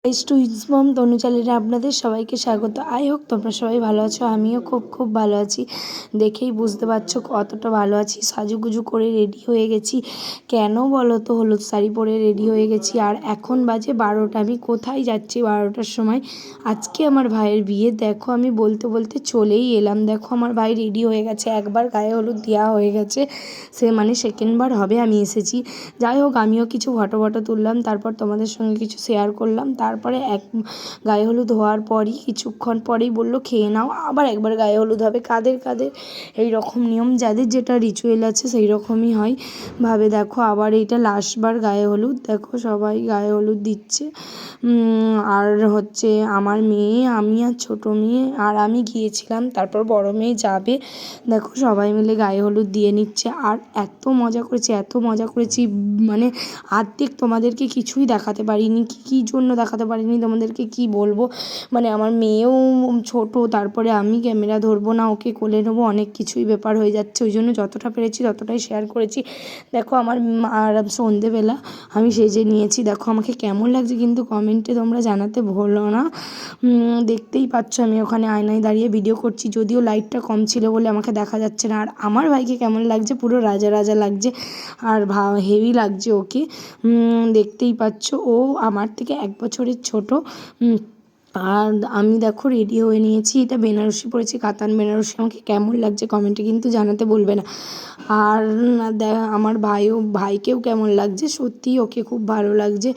Two ইসমম তনু চ্যানেলে আপনাদের সবাইকে স্বাগত। আই হোক তোমরা সবাই ভালো আছো, আমিও খুব ভালো আছি। দেখেই বুঝতে পারছো কতটা ভালো আছি। সাজুগুজু করে রেডি হয়ে গেছি। কেন বলো তো, হলুদ শাড়ি পরে রেডি হয়ে গেছি। আর এখন বাজে 12টা। আমি কোথায় যাচ্ছি 12টার সময়? আজকে আমার ভাইয়ের বিয়ে। দেখো আমি বলতে বলতে চলেই এলাম। দেখো আমার ভাই রেডি হয়ে গেছে, একবার গায়ে হলুদ দেওয়া হয়ে গেছে, সে মানে সেকেন্ডবার হবে আমি এসেছি। যাই হোক, আমিও কিছু ফটো তুললাম, তারপর তোমাদের সঙ্গে কিছু শেয়ার করলাম। তারপরে গায়ে হলুদ হওয়ার পরই কিছুক্ষণ পরেই বললো খেয়ে নাও, আবার একবার গায়ে হলুদ হবে। কাদের এই রকম নিয়ম, যাদের যেটা রিচুয়াল আছে সেই রকমই হয় ভাবে। দেখো আবার এইটা লাস্টবার গায়ে হলুদ। দেখো সবাই গায়ে হলুদ দিচ্ছে। আর হচ্ছে আমার মেয়ে, আমি আর ছোটো মেয়ে আর আমি গিয়েছিলাম, তারপর বড় মেয়ে যাবে। দেখো সবাই মিলে গায়ে হলুদ দিয়ে নিচ্ছে। আর এত মজা করেছি মানে আর্ধেক তোমাদেরকে কিছুই দেখাতে পারিনি। কী জন্য দেখাতে পারিনি তোমাদেরকে কি বলবো, মানে আমার মেয়েও ছোট, তারপরে আমি ক্যামেরা ধরবো না, ওকে কোলে নেবো, অনেক কিছুই ব্যাপার হয়ে যাচ্ছে। ওই জন্য যতটা পেরেছি ততটাই শেয়ার করেছি। দেখো আমার আর সন্ধেবেলা আমি সেজে নিয়েছি। দেখো আমাকে কেমন লাগছে কিন্তু কমেন্টে তোমরা জানাতে ভুলো না। দেখতেই পাচ্ছ আমি ওখানে আয়নায় দাঁড়িয়ে ভিডিও করছি, যদিও লাইটটা কম ছিল বলে আমাকে দেখা যাচ্ছে না। আর আমার ভাইকে কেমন লাগছে, পুরো রাজা রাজা লাগছে আর হেভি লাগছে ওকে। দেখতেই পাচ্ছ ও আমার থেকে 1 বছরের ছোট। আর আমি দেখো রেডি হয়ে নিয়েছি, এটা বেনারসি পরেছি, কাতান বেনারসি। আমাকে কেমন লাগছে কমেন্টে কিন্তু জানাতে বলবে না। আর আমার ভাইকেও কেমন লাগছে, সত্যিই ওকে খুব ভালো লাগছে।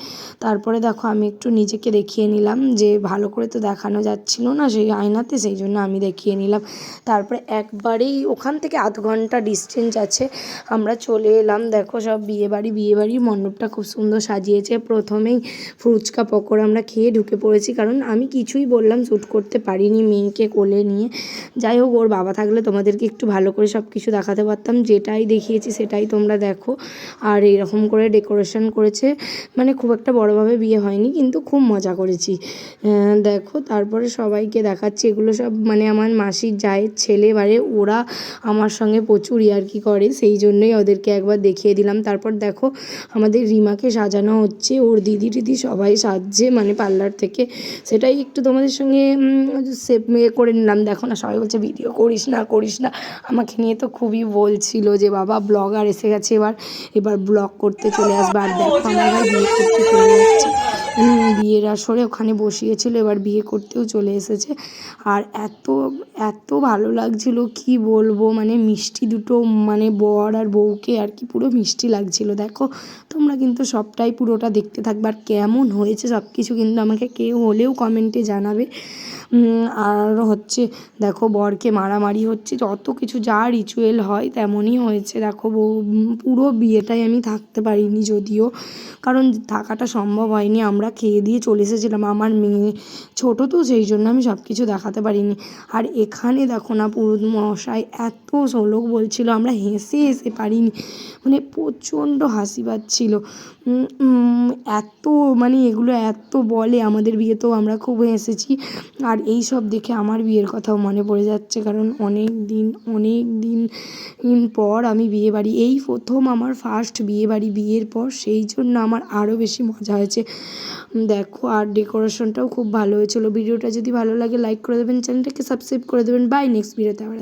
তারপরে দেখো আমি একটু নিজেকে দেখিয়ে নিলাম, যে ভালো করে তো দেখানো যাচ্ছিল না সেই আয়নাতে, সেই জন্য আমি দেখিয়ে নিলাম। তারপরে একবারেই ওখান থেকে আধ ঘন্টা ডিস্টেন্স আছে, আমরা চলে এলাম। দেখো সব বিয়েবাড়ির মণ্ডপটা খুব সুন্দর সাজিয়েছে। প্রথমেই ফুচকা পকোড়া আমরা খেয়ে ঢুকে পড়েছি, কারণ আমি কিছুই বললাম শ্যুট করতে পারিনি মেয়েকে কোলে নিয়ে। যাই হোক, ওর বাবা থাকলে তোমাদেরকে একটু ভালো করে সব কিছু দেখাতে পারতাম। যেটাই দেখিয়েছি সেটাই তোমরা দেখো। আর এইরকম করে ডেকোরেশন করেছে, মানে খুব একটা বড়োভাবে বিয়ে হয়নি, কিন্তু খুব মজা করেছি। দেখো তারপরে সবাইকে দেখাচ্ছি। এগুলো সব মানে আমার মাসির জায়ের ছেলে, এবারে ওরা আমার সঙ্গে প্রচুর ইয়ার্কি করে, সেই জন্যই ওদেরকে একবার দেখিয়ে দিলাম। তারপর দেখো আমাদের রিমাকে সাজানো হচ্ছে, ওর দিদি সবাই সাজছে মানে পার্লার থেকে, সেটাই একটু তোমাদের সঙ্গে সেভ করে নিলাম। দেখো না, সবাই বলছে ভিডিও করিস না। আমাকে নিয়ে তো খুবই বলছিল যে বাবা ব্লগার এসে গেছে, এবার ব্লগ করতে চলে আসবে। আর দেখো আমার ভাই বিয়ে করতে চলে যাচ্ছে, বিয়ের আসরে ওখানে বসিয়েছিল, এবার বিয়ে করতেও চলে এসেছে। আর এত ভালো লাগছিল কি বলবো, মানে মিষ্টি দুটো, মানে বর আর বউকে আর কি পুরো মিষ্টি লাগছিল। দেখো তোমরা কিন্তু সবটাই পুরোটা দেখতে থাকবে, আর কেমন হয়েছে সব কিছু কিন্তু আমাকে কেউ হলেও কমেন্টে জানাবে। আর হচ্ছে দেখো বরকে মারামারি হচ্ছে, যত কিছু যা রিচুয়াল হয় তেমনই হয়েছে। দেখো পুরো বিয়েটাই আমি থাকতে পারিনি, যদিও কারণ থাকাটা সম্ভব হয়নি, আমরা খেয়ে দিয়ে চলে এসেছিলাম। আমার মেয়ে ছোটো তো, সেই জন্য আমি সব কিছু দেখাতে পারিনি। আর এখানে দেখো না, পুরোহিত মশাই এত শ্লোক বলছিল, আমরা হেসে পারিনি, মানে প্রচণ্ড হাসি পাচ্ছিল। এত মানে এগুলো এত বলে আমাদের বিয়েতেও, আমরা খুব হেসেছি। আর এই সব দেখে আমার বিয়ের কথাও মনে পড়ে যাচ্ছে, কারণ অনেক দিন পর আমি বিয়েবাড়ি, এই প্রথম আমার ফার্স্ট বিয়েবাড়ি বিয়ের পর, সেই জন্য আমার আরও বেশি মজা হয়েছে। দেখো আর ডেকোরেশনটাও খুব ভালো হয়েছিল। ভিডিওটা যদি ভালো লাগে লাইক করে দেবেন, চ্যানেলটাকে সাবস্ক্রাইব করে দেবেন। বাই, নেক্সট ভিডিওতে আবার